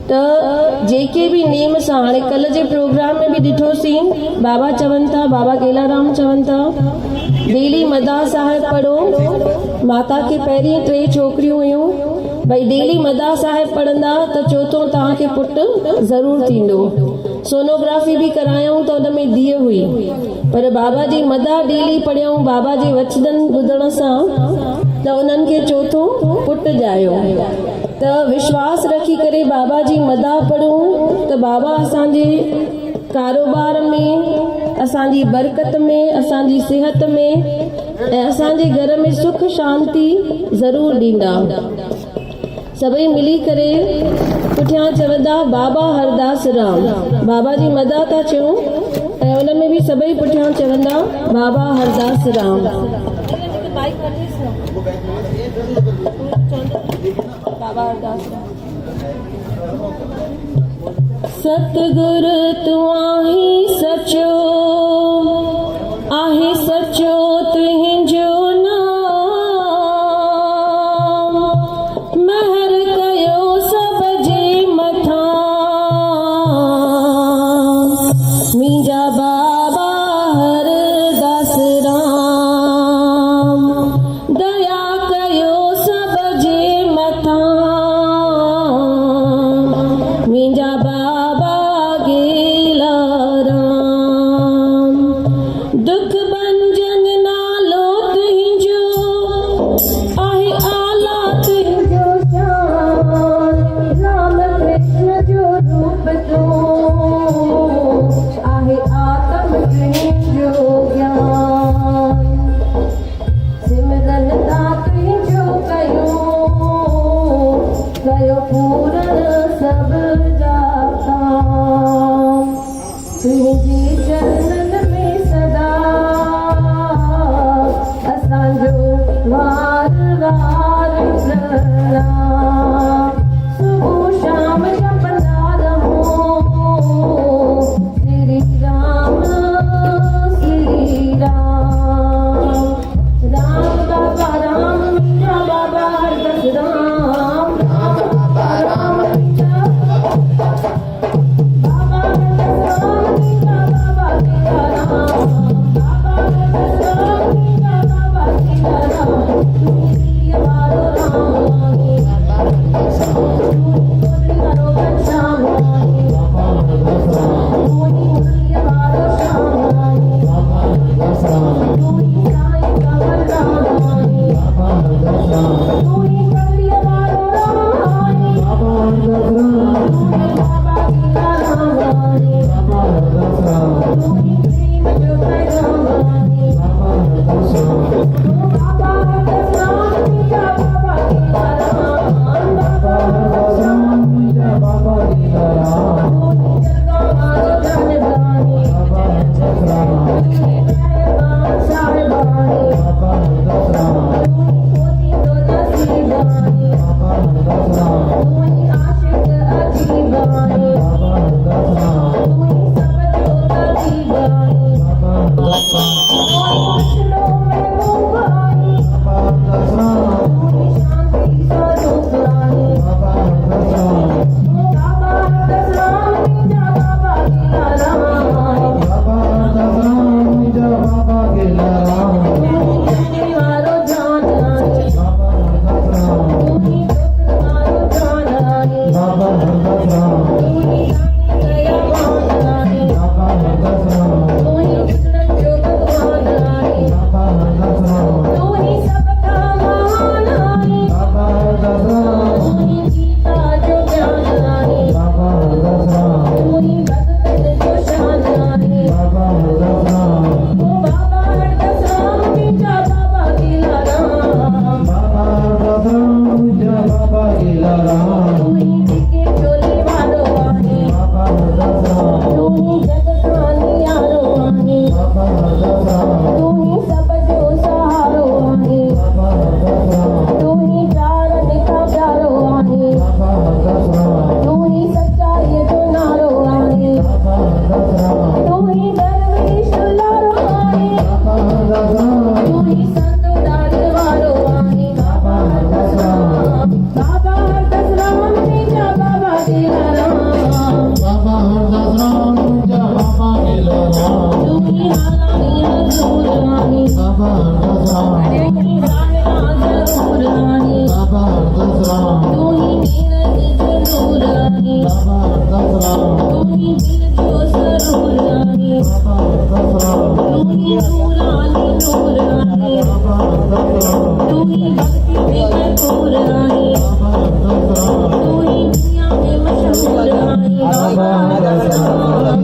त जेके भी नेम सां हाणे कल्ह जे प्रोग्राम में भी ॾिठोसीं, बाबा चवनि था, बाबा गेलाराम चवनि था डेली मदाह साहिब पढ़ो। माता के पहिरीं 3 छोकिरियूं हुयूं, भई डेली मदाह साहिब पढ़ंदा त चोथों तव्हांखे पुटु ज़रूरु थींदो। सोनोग्राफी भी करायूं त उन में धीअ हुई, पर बाबा जी मदाह डेली पढ़ियऊं, बाबा जे वचन ॿुधण सां त उन्हनि खे चोथों पुटु ॼायो। त विश्वास रखी करे बाबा जी मदाह पढ़ूं त बाबा असांजे कारोबार में, असांजी बरकत में, असांजी सिहत में ऐं असांजे घर में सुख शांती ज़रूरु ॾींदा। सभई मिली करे पुठियां चवंदा बाबा हरदास राम, बाबा जी मदाह था चयूं ऐं उन में बि सभई पुठियां चवंदा बाबा हरदास राम। बाबा हरदास राम। सतगुरु तूं आहीं सचो, आहे सचो तुंहिंजो नाम, महर कयो सब जे मथां, मुंहिंजा बाबा हरदास राम, दया कयो सब जे मथां, मुंहिंजा बाबा गेलाराम। दुख भंजन नालो तुंहिंजो, आहे आला तुंहिंजो शान, राम कृष्ण जो रूप तूं, आहे आत्म तुंहिंजो ज्ञान। सिमरन ता तुंहिंजो कयो, कयो पूरन सब जा काम, तुंहिंजे चरणन में सदा असांजो वार वार प्रणाम। सुबुह शाम जपंदा रहो श्री राम श्री राम। राम बाबा राम, मीरा बाबा हरदास राम, राम बाबा राम, मीरा बाबा हरदास राम, मीरा बाबा गेलाराम, बाबा हरदास राम, मीरा बाबा गेलाराम। तुझे वारो राम आगे, बाबा हरदास राम, तुझे वारो श्याम आगे, बाबा हरदास राम, तुझे वारो श्याम आगे, बाबा हरदास राम, तुझे साईं कंवर राम आगे, बाबा हरदास राम, तुझे कलिया वारो राम आगे, बाबा हरदास राम, तुझे बाबा गेलाराम आगे, बाबा हरदास राम, तुझे प्रेम जो पैगाम आगे, बाबा हरदास राम, बाबा हरदास राम, मीरा बाबा गेलाराम, बाबा हरदास राम, मीरा बाबा गेलाराम, तुझे जगा मारो जानदानी, बाबा हरदास राम, तुझे मेहरबान साहिबानी, बाबा हरदास राम, तुझे खोजी तो नसीबानी, बाबा हरदास राम, तुझे आशिक अजीबानी, बाबा हरदास राम, तुझे सब जो तजीबानी, बाबा हरदास राम, मुश्किलों में मुंगानी, बाबा हरदास राम, तुझे शांति स्वरूपानी, बाबा हरदास राम, बाबा हरदास राम, मीरा बाबा गेलाराम, बाबा हरदास राम, मीरा बाबा गेलाराम, तुझे वारो जान आनी, बाबा हरदास राम, तुझे पुत्र वारो जान आनी, बाबा हरदास राम, तुझे दयावान आनी, बाबा हरदास राम, तुझे कृष्ण जो भगवान आनी, बाबा हरदास राम, तुझे सबका महान आनी, बाबा हरदास राम, तुझे गीता जो ज्ञान आनी, बाबा हरदास राम, तुझे भगतन जो शान आनी, बाबा हरदास राम, बाबा हरदास राम, मीरा बाबा गेलाराम, बाबा हरदास राम, मीरा बाबा गेलाराम, तुझे के चोली वालो आनी, बाबा हरदास राम, तुझे जग खानी यारो आनी, बाबा हरदास राम, तुझे सब जो सहारो आनी, बाबा हरदास राम, तुझे प्यारन का प्यारो आनी, बाबा हरदास राम, तुझे सच्चाई जो नारो आनी, बाबा हरदास राम, तुझे दरवेश लारो आनी, बाबा हरदास राम, तुझे संत दार वारो आनी, बाबा हरदास राम, बाबा हरदास राम, मीरा बाबा गेलाराम। मशहूर आहे तू ही दुनिया में मशहूर आहे बाबा हरदास बाबा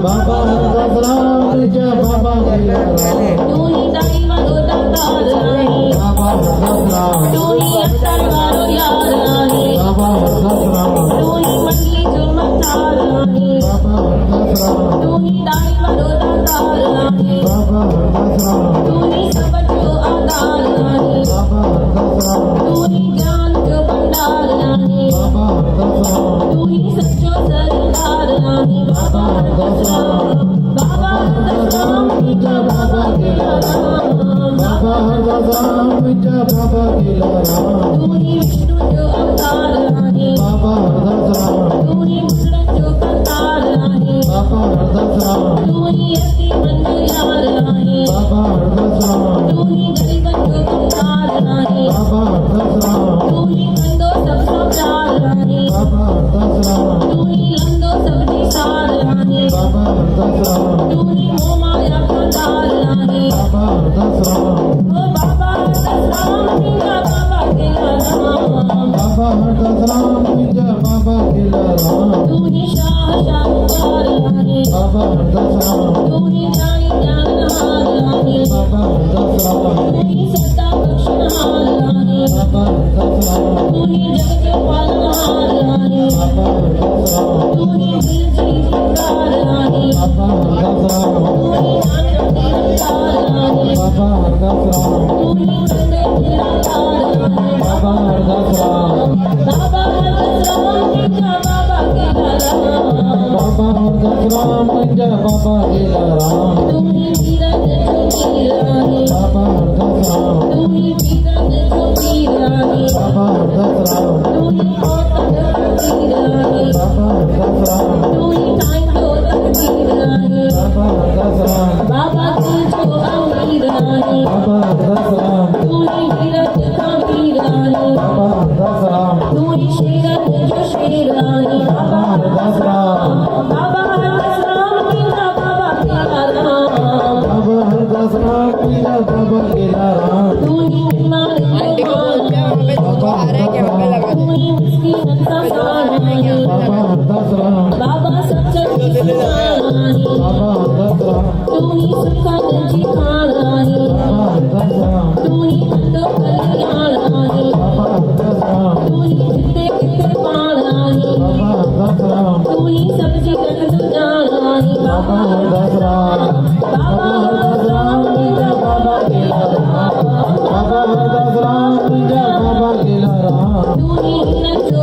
बाबा हरदास राम जय बाबा लीलाराम तू ही दाई वारो दातार आहे बाबा हरदास राम तू ही अत्तर वारो यार आहे बाबा हरदास राम तू ही मंडली जो मतार आहे बाबा हरदास राम तू ही दाई वारो दातार आहे बाबा हरदास राम तू ही सब जो आधार आहे बाबा हरदास राम तू ही ज्ञान जो भंडार आहे बाबा हरदास राम तू ही सच्चो सरदार आहे बाबा हरदास राम बाबा हरदास राम तुझ्या बाबा गेला राम बाबा हरदास राम जय बाबा लीलाराम तू ही विष्णू जो अवतार आहे बाबा हरदास राम तू ही मुद्रण जो करतार आहे बाबा हरदास राम तू ही अति मंजू यार आहे बाबा हरदास राम तू ही गरीबन जो करतार आहे बाबा हरदास राम तू ही कंदो सब सौचार आहे बाबा हरदास राम तू ही लंदो सब जी सार आहे बाबा हरदास राम तू ही मोह माया कंदार आहे बाबा हरदास राम ओ बाबा हरदास राम तुझ्या बाबा गेला राम बाबा हरदास राम जय बाबा लीलाराम तू ही शाहूकार आहे बाबा हरदास राम तू ही ज्ञानी ज्ञानहार आहे बाबा हरदास राम तू ही सत्ता बख्शनहार आहे बाबा हरदास राम तू ही जग जो पालनहार आहे बाबा हरदास राम तू ही दिल जी पुकार आहे बाबा हरदास राम तू ही नानक निरंकार आहे बाबा हरदास राम तू ही कंदे निराकार आहे बाबा हरदास राम बाबा हरदास राम तुझ्या बाबा गेला राम बाबा हरदास राम जय बाबा लीलाराम तू ही वीरन जो वीर आहे बाबा हरदास राम तू ही वीरन जो वीर आहे बाबा हरदास राम तू ही मौतन फकीर आहे बाबा हरदास राम तू ही तांजो तकदीर आहे बाबा हरदास राम बाबा तुझो अमीर आहे बाबा हरदास राम तू ही वीरत का वीर आहे बाबा हरदास राम तू ही शेरत जो शेर आहे बाबा हरदास राम बाबा हरदास राम तुझा बाबा गेला राम बाबा हरदास राम जय बाबा लीलाराम तू ही बीमार जो बाबा हरदास राम तू ही मिस्कीन का सहारा है बाबा हरदास राम बाबा सच्चा किसान आहे बाबा हरदास राम तू ही सुखद जिहान आहे बाबा हरदास राम तू ही कंदो कल्याण आहे बाबा हरदास राम तू ही जिते किते पाण आहे बाबा हरदास राम तू ही सब्जी रख तू जान आहे बाबा हरदास राम बाबा हरदास राम जय बाबा लीलाराम बाबा हरदास राम जय बाबा लीलाराम तू ही हिन जो